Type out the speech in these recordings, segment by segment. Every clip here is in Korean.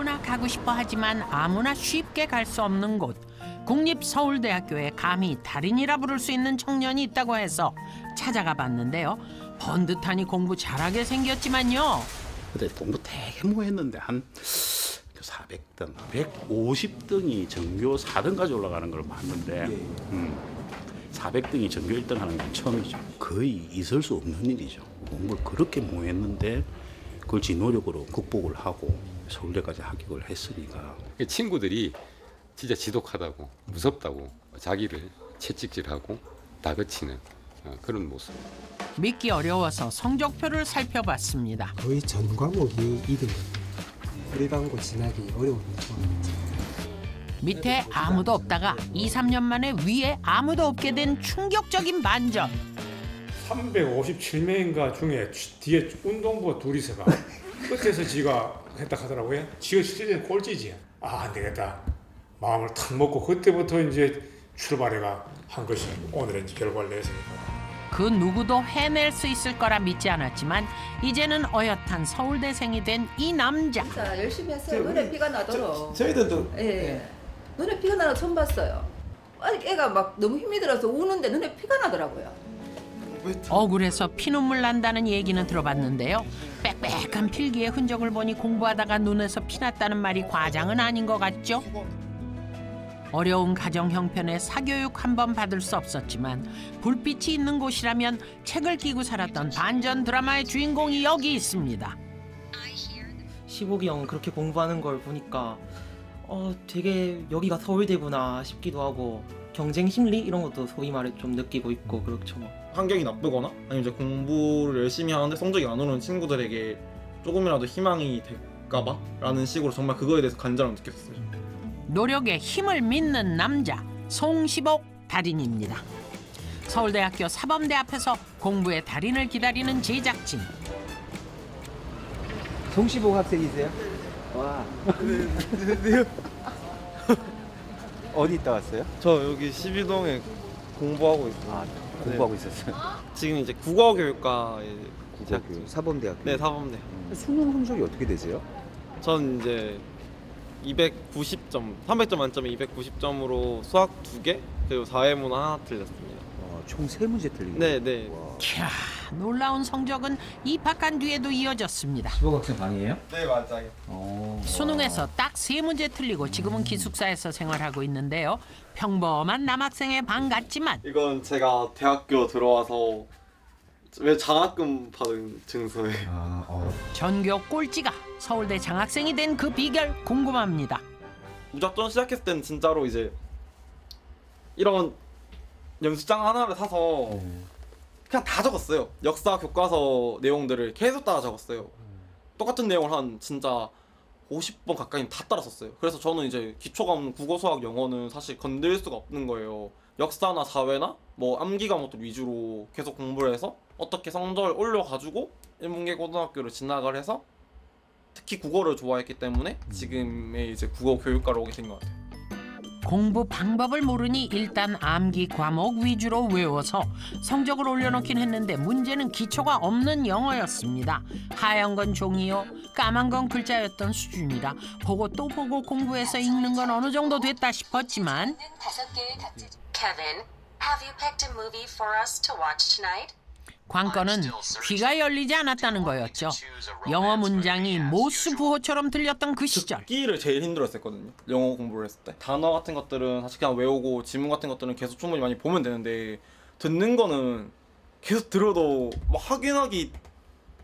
누구나 가고 싶어 하지만 아무나 쉽게 갈 수 없는 곳. 국립서울대학교에 감히 달인이라 부를 수 있는 청년이 있다고 해서 찾아가 봤는데요. 번듯하니 공부 잘하게 생겼지만요. 그때 공부 되게 뭐 했는데 한 400등, 150등이 전교 4등까지 올라가는 걸 봤는데 400등이 전교 1등 하는 건 처음이죠. 거의 있을 수 없는 일이죠. 공부를 그렇게 뭐 했는데 그걸 지 노력으로 극복을 하고 서울대까지 합격을 했으니까. 친구들이 진짜 지독하다고, 무섭다고 자기를 채찍질하고 다그치는 그런 모습. 믿기 어려워서 성적표를 살펴봤습니다. 거의 전 과목이 2등. 일반고 지나기 어려운 상황이죠. 밑에 아무도 없다가 2, 3년 만에 위에 아무도 없게 된 충격적인 반전. 357명인가 중에 뒤에 운동부가 둘이서가 끝에서 지가 했다 하더라고요. 지가 실제 꼴찌지. 아, 안 되겠다. 마음을 탁 먹고 그때부터 이제 출발해가 한 것이 오늘의 결과를 냈으니까. 그 누구도 해낼 수 있을 거라 믿지 않았지만 이제는 어엿한 서울대생이 된 이 남자. 진짜 열심히 했어요. 눈에 피가 나도록. 저희들도 예. 눈에 피가 나는 거 처음 봤어요. 아니 애가 막 너무 힘이 들어서 우는데 눈에 피가 나더라고요. 억울해서 피눈물 난다는 얘기는 들어봤는데요. 빽빽한 필기의 흔적을 보니 공부하다가 눈에서 피났다는 말이 과장은 아닌 것 같죠? 어려운 가정 형편에 사교육 한 번 받을 수 없었지만 불빛이 있는 곳이라면 책을 끼고 살았던 반전 드라마의 주인공이 여기 있습니다. 15기 형 그렇게 공부하는 걸 보니까 되게 여기가 서울대구나 싶기도 하고 경쟁 심리 이런 것도 소위 말해 좀 느끼고 있고 그렇죠. 환경이 나쁘거나 아니면 이제 공부를 열심히 하는데 성적이 안 오르는 친구들에게 조금이라도 희망이 될까봐 라는 식으로 정말 그거에 대해서 간절함을 느꼈어요. 노력에 힘을 믿는 남자 송시복 달인입니다. 서울대학교 사범대 앞에서 공부의 달인을 기다리는 제작진. 송시복 학생이세요? 와. 네. 어디 있다 왔어요? 저 여기 12동에 공부하고 있어요. 아, 공부하고 있었어요. 지금 이제 국어교육과 국어교육 사범대학교. 네, 사범대. 수능 성적이 어떻게 되세요? 전 이제 290점, 300점 만점에 290점으로 수학 2개 그리고 사회문화 하나 틀렸습니다. 총 3문제 틀린 네, 네. 캬, 놀라운 성적은 입학한 뒤에도 이어졌습니다. 시복 학생 방이에요? 네, 맞아요. 수능에서 딱 3문제 틀리고 지금은 기숙사에서 생활하고 있는데요. 평범한 남학생의 방 같지만 이건 제가 대학교 들어와서 왜 장학금 받은 증서예요. 전교 꼴찌가 서울대 장학생이 된 그 비결 궁금합니다. 무작정 시작했을 때는 진짜로 이제 이런 연습장 하나를 사서 그냥 다 적었어요. 역사 교과서 내용들을 계속 따라 적었어요. 똑같은 내용을 한 진짜 50번 가까이 다 따라 썼어요. 그래서 저는 이제 기초가 없는 국어, 수학, 영어는 사실 건들 수가 없는 거예요. 역사나 사회나 뭐 암기 과목들 위주로 계속 공부를 해서 어떻게 성적을 올려가지고 인문계 고등학교를 진학을 해서 특히 국어를 좋아했기 때문에 지금의 이제 국어 교육과로 오게 된 것 같아요. 공부 방법을 모르니 일단 암기 과목 위주로 외워서 성적을 올려놓긴 했는데 문제는 기초가 없는 영어였습니다. 하얀 건 종이요, 까만 건 글자였던 수준이라 보고 또 보고 공부해서 읽는 건 어느 정도 됐다 싶었지만 Kevin, have you picked a movie for us to watch tonight? 관건은 귀가 열리지 않았다는 거였죠. 영어 문장이 모스 부호처럼 들렸던 그 시절. 듣기를 제일 힘들었었거든요. 영어 공부를 했을 때. 단어 같은 것들은 사실 그냥 외우고 지문 같은 것들은 계속 충분히 많이 보면 되는데 듣는 거는 계속 들어도 막 확인하기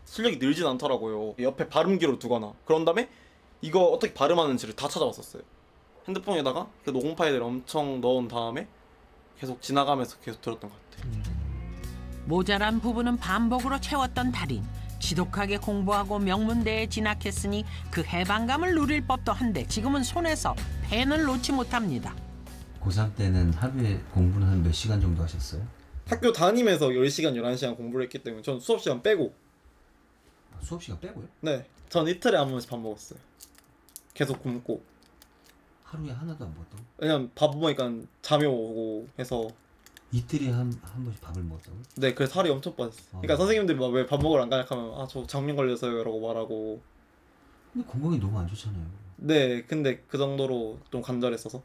실력이 늘진 않더라고요. 옆에 발음기로 두거나 그런 다음에 이거 어떻게 발음하는지를 다 찾아봤었어요. 핸드폰에다가 그 녹음 파일을 엄청 넣은 다음에 계속 지나가면서 계속 들었던 것 같아요. 모자란 부분은 반복으로 채웠던 달인. 지독하게 공부하고 명문대에 진학했으니 그 해방감을 누릴 법도 한데 지금은 손에서 펜을 놓지 못합니다. 고3 때는 하루에 공부는 한 몇 시간 정도 하셨어요? 학교 다니면서 10시간, 11시간 공부를 했기 때문에 전 수업 시간 빼고. 수업 시간 빼고요? 네. 전 이틀에 한 번씩 밥 먹었어요. 계속 굶고. 하루에 하나도 안 먹었다고? 왜냐면 밥 먹으니까 잠이 오고 해서. 이틀에 한 번씩 밥을 먹었다고? 네, 그래서 살이 엄청 빠졌어요. 그러니까 선생님들이 막 왜 밥 먹으러 안 가냐 하면 아, 저 장염 걸려서요 라고 말하고. 근데 건강이 너무 안 좋잖아요. 네, 근데 그 정도로 좀 간절했어서.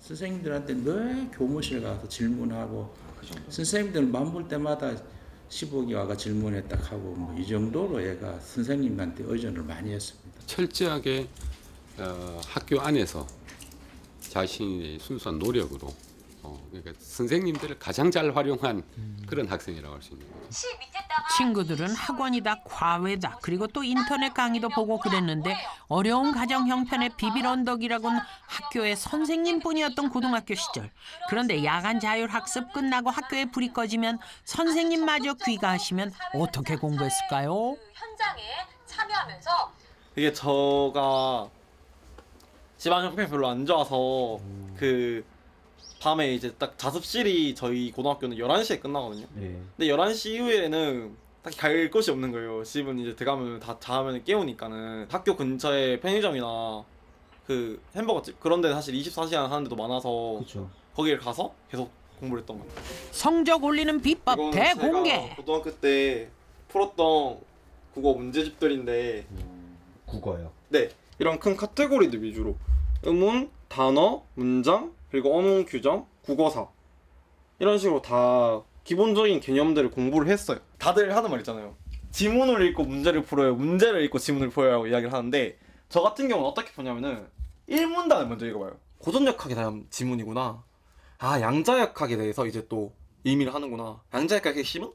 선생님들한테 늘 교무실 가서 질문하고 선생님들 맘볼 때마다 15기 와가 질문에 딱 하고 뭐 이 정도로 얘가 선생님한테 의존을 많이 했습니다. 철저하게 학교 안에서 자신의 순수한 노력으로 그러니까 선생님들을 가장 잘 활용한 그런 학생이라고 할 수 있는 거죠. 친구들은 학원이다, 과외다, 그리고 또 인터넷 강의도 보고 그랬는데 어려운 가정 형편의 비빌 언덕이라곤 학교의 선생님뿐이었던 고등학교 시절. 그런데 야간 자율학습 끝나고 학교에 불이 꺼지면 선생님마저 귀가하시면 어떻게 공부했을까요? 현장에 참여하면서 이게 저가 집안 형편이 별로 안 좋아서 그 밤에 이제 딱 자습실이 저희 고등학교는 11시에 끝나거든요. 근데 11시 이후에는 딱히 갈 곳이 없는 거예요. 집은 이제 들어가면 다 자면 깨우니까는 학교 근처에 편의점이나 그 햄버거집 그런 데는 사실 24시간 하는 데도 많아서 그쵸. 거기를 가서 계속 공부를 했던 거예요. 성적 올리는 비법 대공개. 제가 고등학교 때 풀었던 국어 문제집들인데 국어요? 네, 이런 큰 카테고리들 위주로 의문, 단어, 문장, 그리고 언어 규정, 국어사 이런 식으로 다 기본적인 개념들을 공부를 했어요. 다들 하는 말 있잖아요. 지문을 읽고 문제를 풀어요. 문제를 읽고 지문을 풀어요. 이야기를 하는데 저 같은 경우는 어떻게 푸냐면은 1문단을 먼저 읽어봐요. 고전역학에 대한 지문이구나. 아, 양자역학에 대해서 이제 또 의미를 하는구나. 양자역학의 핵심은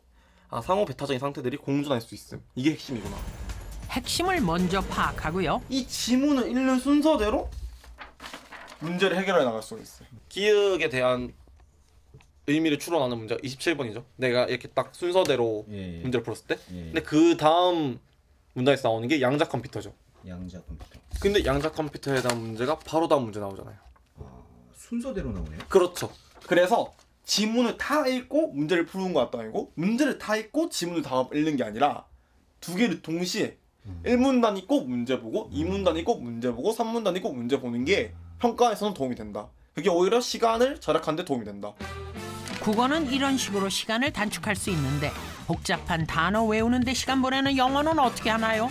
상호 배타적인 상태들이 공존할 수 있음. 이게 핵심이구나. 핵심을 먼저 파악하고요. 이 지문을 읽는 순서대로 문제를 해결해 나갈 수가 있어요. 기억에 대한 의미를 추론하는 문제가 27번이죠. 내가 이렇게 딱 순서대로 문제를 풀었을 때. 근데 그 다음 문장에서 나오는 게 양자 컴퓨터죠. 양자 컴퓨터. 근데 양자 컴퓨터에 대한 문제가 바로 다음 문제 나오잖아요. 순서대로 나오네요. 그렇죠. 그래서 지문을 다 읽고 문제를 푸는 것 같도 아니고 문제를 다 읽고 지문을 다 읽는 게 아니라 두 개를 동시에 1문단 읽고 문제 보고 2문단 읽고 문제 보고 3문단 읽고 문제 보는 게 평가에서는 도움이 된다. 그게 오히려 시간을 절약하는 데 도움이 된다. 국어는 이런 식으로 시간을 단축할 수 있는데 복잡한 단어 외우는 데 시간 보내는 영어는 어떻게 하나요?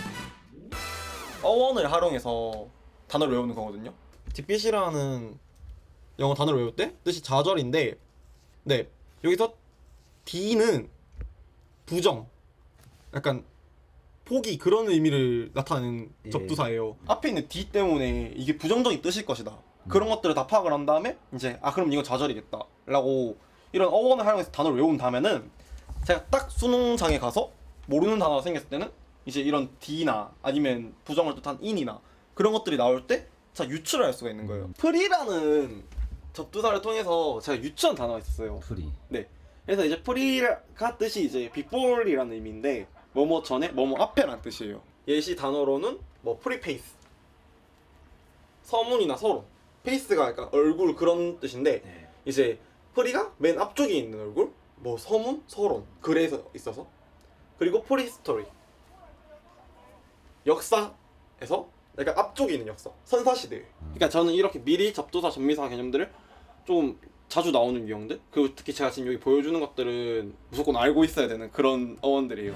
어원을 활용해서 단어를 외우는 거거든요. 뒷빛이라는 영어 단어를 외울 때 뜻이 좌절인데 네, 여기서 D는 부정, 약간 포기 그런 의미를 나타내는 접두사예요. 앞에 있는 D 때문에 이게 부정적인 뜻일 것이다. 그런 것들을 다 파악을 한 다음에 이제 그럼 이건 좌절이겠다 라고 이런 어원을 활용해서 단어를 외운 다음에는 제가 딱 수능장에 가서 모르는 단어가 생겼을 때는 이제 이런 D나 아니면 부정을 뜻한 in이나 그런 것들이 나올 때 제가 유추를 할 수가 있는 거예요. 프리라는 접두사를 통해서 제가 유추한 단어가 있었어요. 프리. 네. 그래서 이제 프리가 뜻이 이제 before이라는 의미인데 뭐뭐 전에 뭐뭐 앞에라는 뜻이에요. 예시 단어로는 뭐 프리페이스, 서문이나 서론. 페이스가 그러니까 얼굴 그런 뜻인데 이제 프리가 맨 앞쪽에 있는 얼굴, 뭐 서문, 서론, 글에서 있어서 그리고 프리히스토리 역사에서 약간 앞쪽에 있는 역사, 선사시대. 그러니까 저는 이렇게 미리 접두사, 전미사 개념들을 좀 자주 나오는 유형들, 그리고 특히 제가 지금 여기 보여주는 것들은 무조건 알고 있어야 되는 그런 어원들이에요.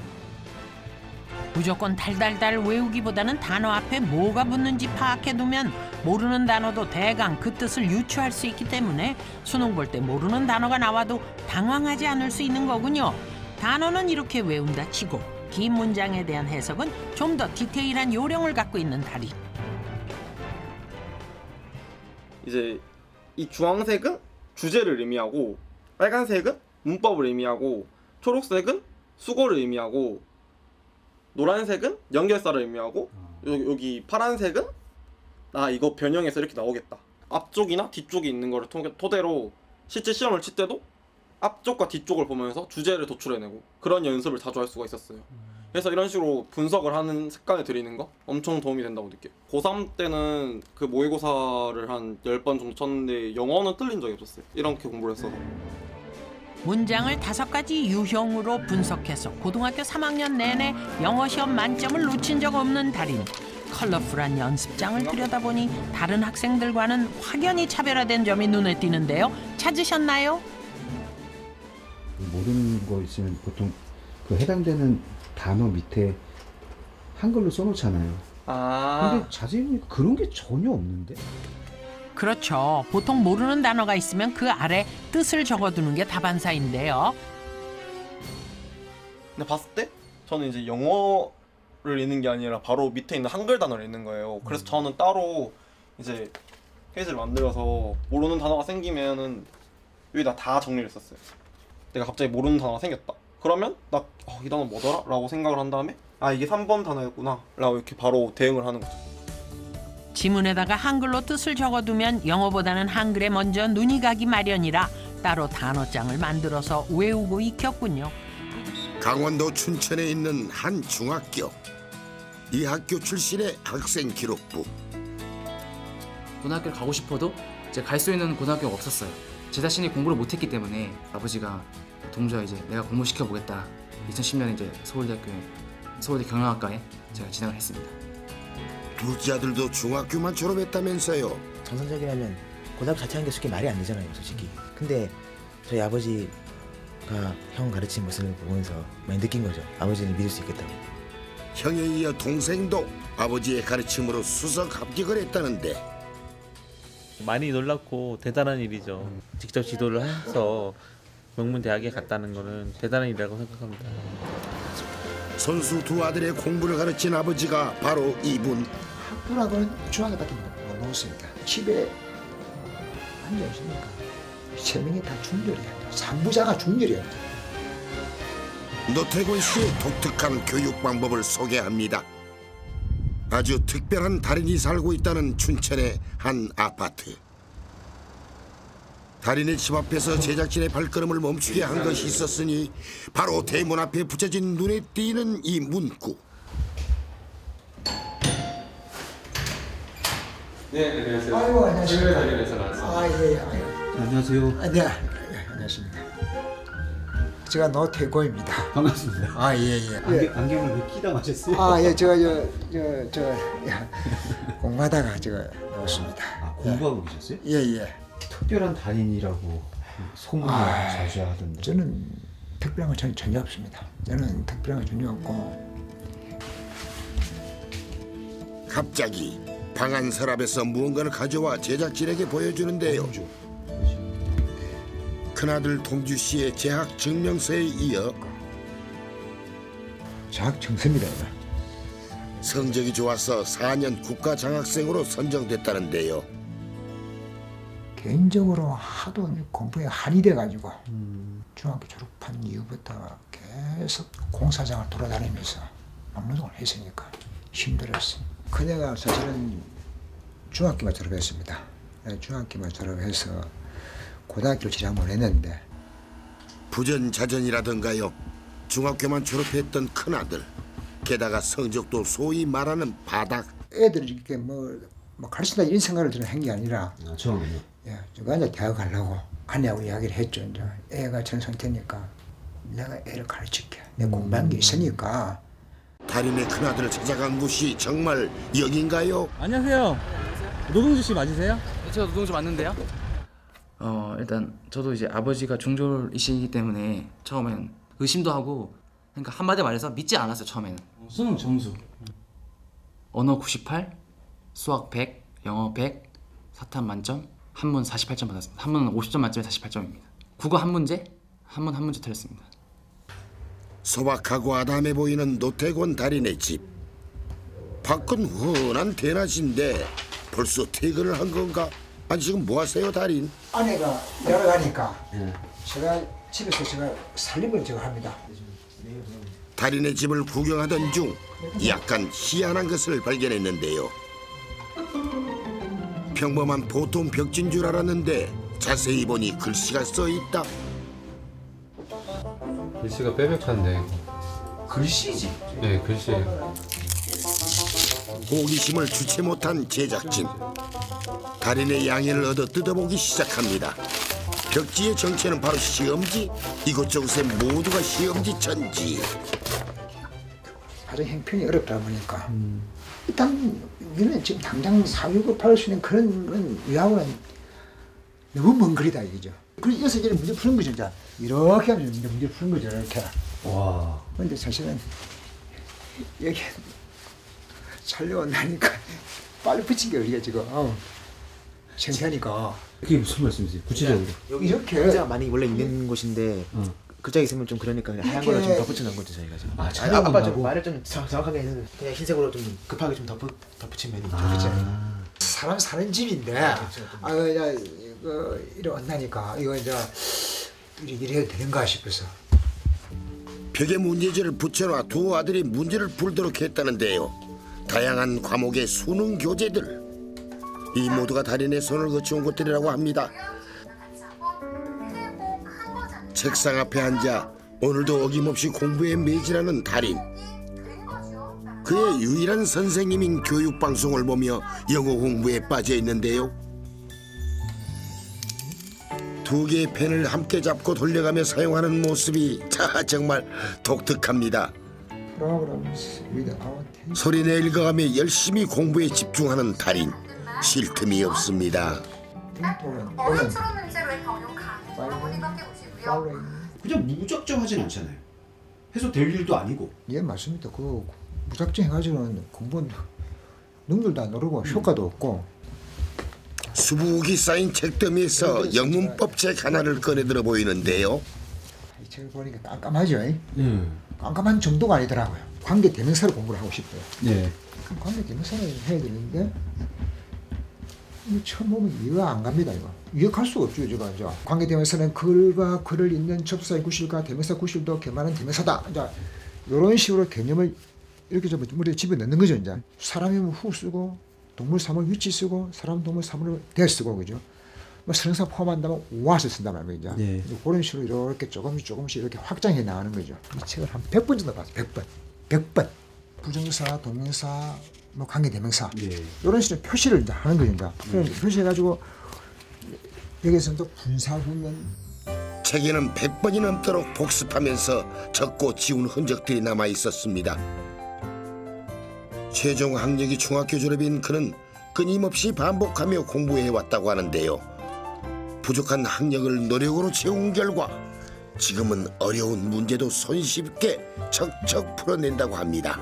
무조건 달달달 외우기보다는 단어 앞에 뭐가 붙는지 파악해두면 모르는 단어도 대강 그 뜻을 유추할 수 있기 때문에 수능 볼 때 모르는 단어가 나와도 당황하지 않을 수 있는 거군요. 단어는 이렇게 외운다 치고 긴 문장에 대한 해석은 좀 더 디테일한 요령을 갖고 있는 달인. 이제 이 주황색은 주제를 의미하고, 빨간색은 문법을 의미하고, 초록색은 수고를 의미하고, 노란색은 연결사를 의미하고, 여기 파란색은 이거 변형해서 이렇게 나오겠다. 앞쪽이나 뒤쪽이 있는 거를 토대로 실제 시험을 칠 때도 앞쪽과 뒤쪽을 보면서 주제를 도출해내고 그런 연습을 자주 할 수가 있었어요. 그래서 이런 식으로 분석을 하는 습관을 들이는 거 엄청 도움이 된다고 느껴요. 고3 때는 그 모의고사를 한 10번 정도 쳤는데 영어는 틀린 적이 없었어요. 이렇게 공부를 했어서. 문장을 5가지 유형으로 분석해서 고등학교 3학년 내내 영어 시험 만점을 놓친 적 없는 달인. 컬러풀한 연습장을 들여다보니 다른 학생들과는 확연히 차별화된 점이 눈에 띄는데요. 찾으셨나요? 모르는 거 있으면 보통 그 해당되는 단어 밑에 한글로 써놓잖아요. 근데 자세히 그런 게 전혀 없는데? 그렇죠. 보통 모르는 단어가 있으면 그 아래 뜻을 적어두는 게 다반사인데요. 근데 봤을 때 저는 이제 영어를 읽는 게 아니라 바로 밑에 있는 한글 단어를 읽는 거예요. 그래서 저는 따로 이제 페이지를 만들어서 모르는 단어가 생기면은 여기다 다 정리를 했었어요. 내가 갑자기 모르는 단어가 생겼다. 그러면 나 이 단어 뭐더라? 라고 생각을 한 다음에 아 이게 3번 단어였구나 라고 이렇게 바로 대응을 하는 거죠. 지문에다가 한글로 뜻을 적어두면 영어보다는 한글에 먼저 눈이 가기 마련이라 따로 단어장을 만들어서 외우고 익혔군요. 강원도 춘천에 있는 한 중학교. 이 학교 출신의 학생 기록부. 고등학교를 가고 싶어도 이제 갈 수 있는 고등학교가 없었어요. 제 자신이 공부를 못했기 때문에 아버지가 동주야 이제 내가 공부시켜 보겠다. 2010년에 이제 서울대 경영학과에 제가 진학을 했습니다. 둘째 아들도 중학교만 졸업했다면서요. 정상적이라면 고등학교 자퇴하는 게 솔직히 말이 안 되잖아요, 솔직히. 근데 저희 아버지가 형 가르친 모습을 보면서 많이 느낀 거죠. 아버지를 믿을 수 있겠다고. 형에 이어 동생도 아버지의 가르침으로 수석 합격을 했다는데. 많이 놀랍고 대단한 일이죠. 직접 지도를 해서 명문대학에 갔다는 것은 대단한 일이라고 생각합니다. 선수 두 아들의 공부를 가르친 아버지가 바로 이분. 학부락은 중학교밖에 못 넣었습니다. 집에 앉아 있으니까 세 명이 다 중졸이야. 3부자가 중졸이야. 노태곤 씨의 독특한 교육 방법을 소개합니다. 아주 특별한 달인이 살고 있다는 춘천의 한 아파트. 달인의 집 앞에서 제작진의 발걸음을 멈추게 한 것이 있었으니 바로 대문 앞에 붙여진 눈에 띄는 이 문구. 네, 안녕하세요. 아이고, 안녕하십니까. 달인에서 나왔습니다. 아, 예, 예. 안녕하세요. 네, 안녕하십니까. 제가 노태고입니다. 반갑습니다. 아, 예, 예. 안경을 왜 끼다 마셨어요? 아, 예, 제가 공부하다가 제가 넣었습니다. 아, 공부하고 계셨어요? 예, 예. 특별한 달인이라고 소문이 자주 하던데. 저는 특별한 건 전혀 없습니다. 저는 특별한 건 전혀 없고. 갑자기 방 안 서랍에서 무언가를 가져와 제작진에게 보여주는데요. 큰아들 동주 씨의 재학 증명서에 이어 재학 증서입니다. 성적이 좋아서 4년 국가 장학생으로 선정됐다는데요. 개인적으로 하도 공부에 한이 돼가지고 중학교 졸업한 이후부터 계속 공사장을 돌아다니면서 막노동을 했으니까 힘들었어요. 그대가 사실은 중학교만 졸업했습니다. 중학교만 졸업해서 고등학교를 진학 못했는데 부전자전이라던가요. 중학교만 졸업했던 큰아들. 게다가 성적도 소위 말하는 바닥. 애들이 이렇게 뭐 가르친다 이런 생각을 저는 한 게 아니라 처음에요? 예, 제가 이제 대학 가려고 아내하고 이야기를 했죠. 이제 애가 전 상태니까 내가 애를 가르칠게. 내가 공부한 게 있으니까. 달인의 큰아들을 찾아간 곳이 정말 여긴가요? 안녕하세요. 노동주 씨 맞으세요? 제가 노동주 맞는데요. 일단 저도 이제 아버지가 중졸이시기 때문에 처음엔 의심도 하고 그러니까 한마디 말해서 믿지 않았어요. 처음에는. 수능 점수. 언어 98, 수학 100, 영어 100, 사탐 만점, 한문 48점 받았습니다. 한문은 50점 만점에 48점입니다. 국어 한 문제 틀렸습니다. 소박하고 아담해 보이는 노태곤 달인의 집. 밖은 훤한 대낮인데 벌써 퇴근을 한 건가? 아니 지금 뭐 하세요 달인? 아내가 여러 가니까 제가 집에서 제가 살림을 제가 합니다. 달인의 집을 구경하던 중 약간 희한한 것을 발견했는데요. 평범한 보통 벽지인 줄 알았는데 자세히 보니 글씨가 써있다. 글씨가 빼벽한데. 글씨지? 네, 글씨예요. 호기심을 주체 못한 제작진. 달인의 양해를 얻어 뜯어보기 시작합니다. 벽지의 정체는 바로 시험지. 이곳저곳에 모두가 시험지 천지. 가정 형편이 어렵다 보니까 일단 우리는 지금 당장 사육을 팔을 수 있는 그런 건 우리하고는 너무 먼 거리다 이거죠. 그래서 이어서 이제 문제 푸는 거죠. 이제 이렇게 하면 문제 푸는 거죠. 이렇게. 와. 근데 사실은 여기 촬영한다니까 빨리 붙인 게 우리가 지금 창피하니까. 그게 무슨 말씀이세요? 구체적으로. 여기 이렇게 글자가 많이 원래 있는 곳인데 글자 있으면 좀 그러니까 하얀 걸로 좀 덧붙여 놓은 거죠 저희가 지금. 아빠 좀 말을 좀 정확하게 해서 그냥 흰색으로 좀 급하게 좀 덧붙이면 사람 사는 집인데 그냥 이거 이래 온다니까 이거 이제 이래 해도 되는가 싶어서. 벽에 문제지를 붙여놔 두 아들이 문제를 풀도록 했다는데요. 다양한 과목의 수능 교재들, 이 모두가 달인의 손을 거쳐온 것들이라고 합니다. 책상 앞에 앉아 오늘도 어김없이 공부에 매진하는 달인. 그의 유일한 선생님인 교육방송을 보며 영어 공부에 빠져 있는데요. 두 개의 펜을 함께 잡고 돌려가며 사용하는 모습이 정말 독특합니다. 소리내 읽어가며 열심히 공부에 집중하는 달인. 쉴 틈이 없습니다. 그냥 무작정 하진 않잖아요. 해서 될 일도 아니고. 예, 맞습니다. 그 무작정 해가지고는 공부는 눈물도 안 오르고 효과도 없고. 수북이 쌓인 책더미에서 영문법 책 하나를 꺼내들어 보이는데요. 이 책을 보니까 깜깜하죠. 깜깜한 정도가 아니더라고요. 관계 대명사로 공부를 하고 싶어요. 네. 관계 대명사를 해야 되는데 처음 보면 이해가 안 갑니다. 이거 이해할 수가 없죠. 제가 이제 관계 대명사는 글과 글을 잇는 접사의 구실과 대명사 구실도 개만한 대명사다. 이제 이런 식으로 개념을 이렇게 좀 머리에 집어 넣는 거죠. 이제 사람이면 후 쓰고 동물 사물 위치 쓰고 사람 동물 사물을 대 쓰고 그죠. 뭐 설명사 포함한다면 와서 쓴단 말이죠. 네. 그런 식으로 이렇게 조금씩 이렇게 확장해 나가는 거죠. 이 책을 한 100번 정도 봤어요. 100번. 부정사, 동명사, 뭐 관계대명사 이런 식으로 표시를 이제 하는 거죠. 이제. 표시해가지고 여기서는 또 분사구문. 책에는 100번이 넘도록 복습하면서 적고 지운 흔적들이 남아 있었습니다. 최종 학력이 중학교 졸업인 그는 끊임없이 반복하며 공부해왔다고 하는데요. 부족한 학력을 노력으로 채운 결과 지금은 어려운 문제도 손쉽게 척척 풀어낸다고 합니다.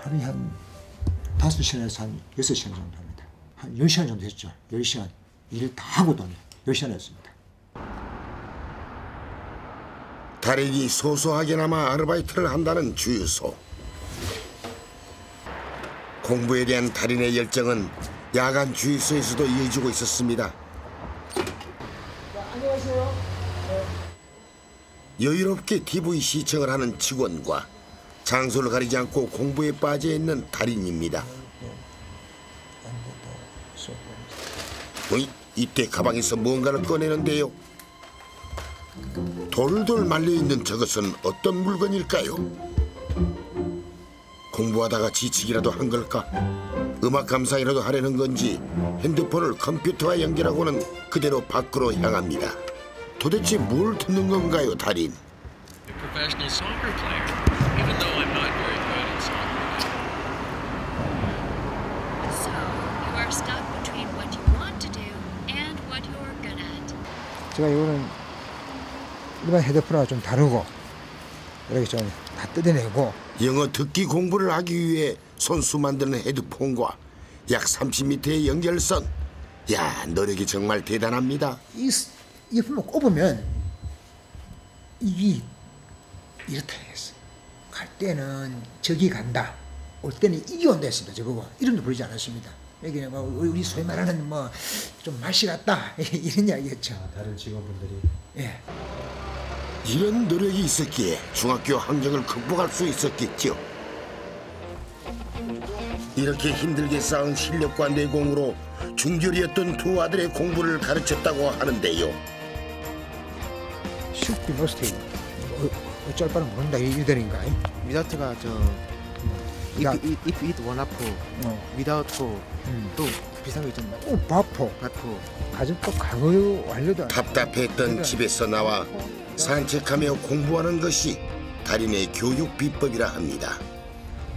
하루에 한 5시간에서 한 6시간 정도 합니다. 한 10시간 정도 했죠. 10시간. 일을 다 하고도 10시간 했습니다. 달인이 소소하게나마 아르바이트를 한다는 주유소. 공부에 대한 달인의 열정은 야간 주유소에서도 이어지고 있었습니다. 안녕하세요. 여유롭게 TV 시청을 하는 직원과 장소를 가리지 않고 공부에 빠져 있는 달인입니다. 이때 가방에서 뭔가를 꺼내는데요. 돌돌 말려있는 저것은 어떤 물건일까요? 공부하다가 지치기라도 한 걸까? 음악 감상이라도 하려는 건지 핸드폰을 컴퓨터와 연결하고는 그대로 밖으로 향합니다. 도대체 뭘 듣는 건가요, 달인? Professional soccer player, even though I'm not very good at soccer. So, you are stuck between what you want to do and what you're good at. 제가 이거는 일반 헤드폰하고 좀 다르고 이렇게 좀 다 뜯어내고 영어 듣기 공부를 하기 위해 손수 만드는 헤드폰과 약 30m의 연결선. 야, 노력이 정말 대단합니다. 이 이어폰을 꼽으면 이게 이렇다 했어. 갈 때는 저기 간다. 올 때는 이게 온다 했습니다. 저거 이름도 부르지 않았습니다. 여기 뭐 우리 소위 말하는 뭐 좀 맛이 같다 이런 이야기였죠. 다른 직원분들이. 예. 이런 노력이 있었기에 중학교 학력을 극복할 수 있었겠죠. 이렇게 힘들게 쌓은 실력과 내공으로 중졸이었던 두 아들의 공부를 가르쳤다고 하는데요. 슈피 머스트 어쩔 바는 모른다 이들인가? 위다우트가 저 if it 원아포, without 또 비슷한 거 있잖아요. 바포. 가정법 과거 완료도. 답답했던 집에서 나와 산책하며 공부하는 것이 달인의 교육 비법이라 합니다.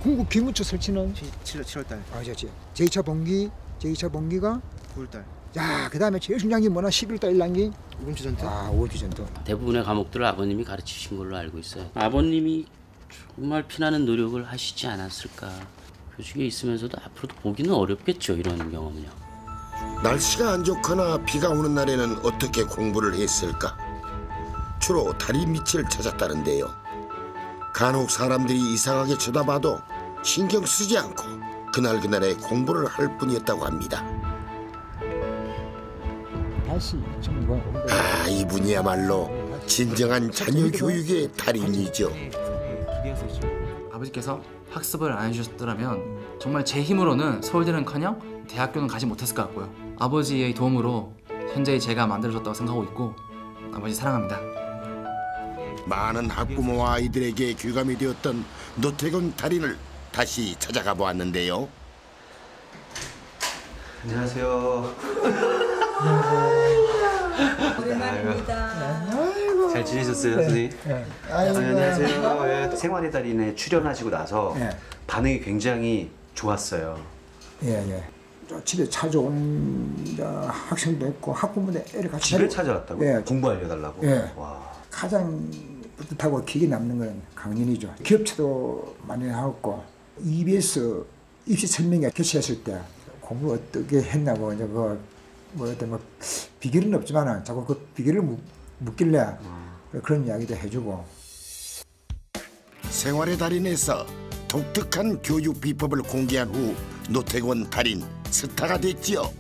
궁극 기무처 설치는 7월달. 아, 제2차 봉기가 9월달. 야, 그다음에 제일 중요한 게 뭐나 11달 1단기 우금치 전투. 우금치 전투. 대부분의 과목들을 아버님이 가르치신 걸로 알고 있어요. 아버님이 정말 피나는 노력을 하시지 않았을까. 교직에 있으면서도 앞으로도 보기는 어렵겠죠, 이런 경험은요. 날씨가 안 좋거나 비가 오는 날에는 어떻게 공부를 했을까? 주로 다리 밑을 찾았다는데요. 간혹 사람들이 이상하게 쳐다봐도 신경 쓰지 않고 그날그날의 공부를 할 뿐이었다고 합니다. 아, 이분이야말로 진정한 자녀 교육의 달인이죠. 아버지께서 학습을 안 해주셨더라면 정말 제 힘으로는 서울대는커녕 대학교는 가지 못했을 것 같고요. 아버지의 도움으로 현재의 제가 만들어졌다고 생각하고 있고 아버지 사랑합니다. 많은 학부모와 아이들에게 교감이 되었던 노태곤 달인을 다시 찾아가 보았는데요. 안녕하세요. 오랜만입니다. 잘 지내셨어요, 선생님? 안녕하세요. 예, 생활의 달인에 출연하시고 나서 반응이 굉장히 좋았어요. 예. 집에 찾아온 학생도 있고 학부모들 애를 같이 집에 찾아왔다고요? 예. 공부 알려달라고? 예. 와. 가장 뿌듯하고 기억에 남는 건 강연이죠. 기업체도 많이 하고 EBS 입시 설명회 개최했을 때 공부 어떻게 했냐고 이제 비결은 없지만 자꾸 그 비결을 묻길래 그런 이야기도 해주고. 생활의 달인에서 독특한 교육 비법을 공개한 후 노태곤 달인 스타가 됐지요.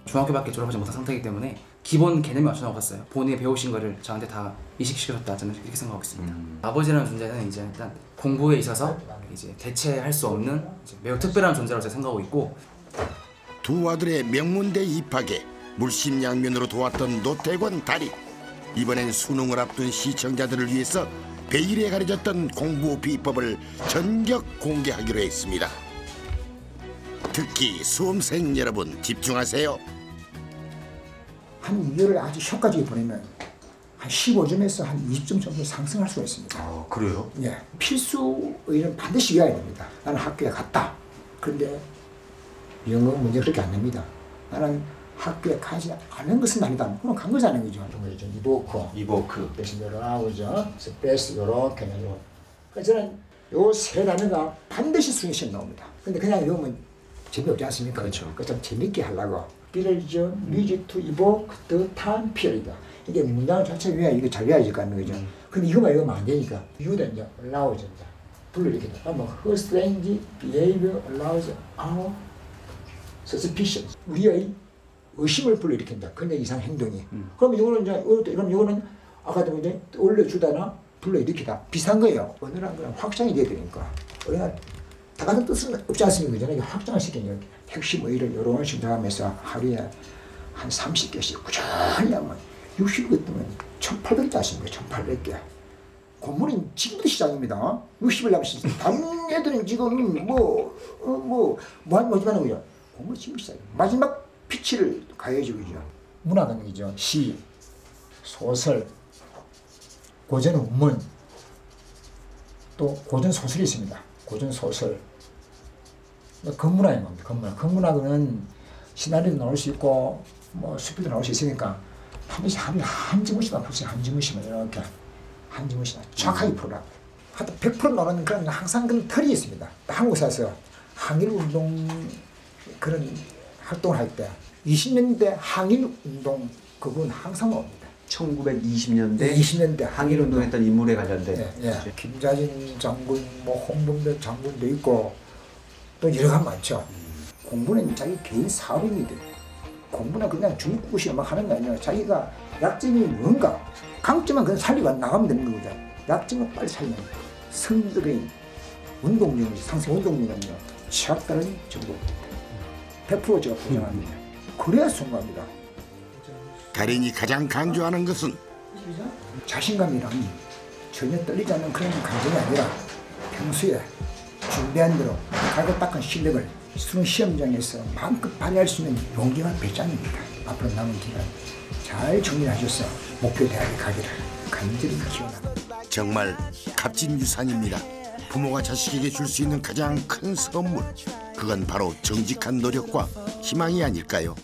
중학교밖에 졸업하지 못한 상태이기 때문에 기본 개념이 맞춰 나갔어요. 본인이 배우신 거를 저한테 다 이식시켜줬다, 저는 이렇게 생각하고 있습니다. 아버지라는 존재는 이제 일단 공부에 있어서 이제 대체할 수 없는 매우 특별한 존재라고 제가 생각하고 있고, 두 아들의 명문대 입학에 물심양면으로 도왔던 노태곤 달인. 이번엔 수능을 앞둔 시청자들을 위해서 베일에 가려졌던 공부 비법을 전격 공개하기로 했습니다. 특히 수험생 여러분 집중하세요. 한 2개월을 아주 효과적이 보내면 한 15점에서 한 20점 정도 상승할 수가 있습니다. 그래요? 예. 필수의는 반드시 외워야 됩니다. 나는 학교에 갔다. 그런데 영어 문제 그렇게 안 됩니다. 나는 학교에 가지 않은 것은 아니다. 그럼 간 것이 아닌 거죠. 이보크. 그래서 나오죠. 스페이스 이렇게 해가지고. 그래서 저는 요 세 단어가 반드시 수능 시험 나옵니다. 근데 그냥 외우면 재미없지 않습니까? 그렇죠. 좀 재밌게 하려고. 비를죠. 뮤직 투 이보크 더 타임 피어리드. 이게 문장 자체 외워야 이거 잘 외워질 거 아니에요. 그죠? 근데 이거만 외우면 안 되니까. 유다 이제 allows 이제 불러 이렇게 돼. 뭐 her strange behavior allows our suspicion. 우리의 의심을 불러일으킨다. 그냥 이상 행동이. 그럼 이거는 이제 그럼 이거는 아까도 이제 올려주다나 불러일으키다. 비슷한 거예요. 어느한 거는 확장이 돼야 되니까. 우리가 다 같은 뜻은 없지 않습니까? 저는 확장을 시키는 핵심 의의를 이런 식으로 하면서 하루에 한 30개씩 꾸준히 하면 60개 뜨면 1,800개 아십니까? 1,800개. 공부는 지금부터 시작입니다. 60일 남았습니다. 다른 애들은 지금 뭐하지만 거죠. 공부는 지금 시작입니다. 마지막 피치를 가야지 그죠. 문학은 이죠. 시, 소설, 고전 운문, 또 고전 소설이 있습니다. 고전 소설. 건문학인 겁니다. 건문학은 시나리오도 나올 수 있고 뭐 수필도 나올 수 있으니까 반드시 하루에 한 지문씩만 풀세요. 한 지문씩만 이렇게 한 지문씩만 정확하게 풀라고. 하여튼 100% 나오는 그런 항상 그런 틀이 있습니다. 한국에서 항일운동 그런 활동을 할 때 20년대 항일운동 그건 항상 옵니다. 1920년대 항일운동했던 인물에 관련된. 예. 김자진 장군, 뭐 홍범도 장군도 있고 또 여러 가지 많죠. 공부는 자기 개인 사업입니다. 공부는 그냥 중국구시 막 하는 게 아니라 자기가 약점이 뭔가 강점은 그냥 살리고 나가면 되는 거죠. 약점은 빨리 살리는 거예요. 성적인 운동력이 상승 운동력은요. 취약다는 정보입니다. 100% 제가 보장합니다. 그래야 성공합니다. 달인이 가장 강조하는 것은 자신감이란 전혀 떨리지 않는 그런 감정이 아니라 평소에 준비한 대로 갈고 닦은 실력을 수능 시험장에서 마음껏 발휘할 수 있는 용기와 배짱입니다. 앞으로 남은 기간 잘 정리하셔서 목표 대학에 가기를 간절히 기원합니다. 정말 값진 유산입니다. 부모가 자식에게 줄 수 있는 가장 큰 선물. 그건 바로 정직한 노력과 희망이 아닐까요?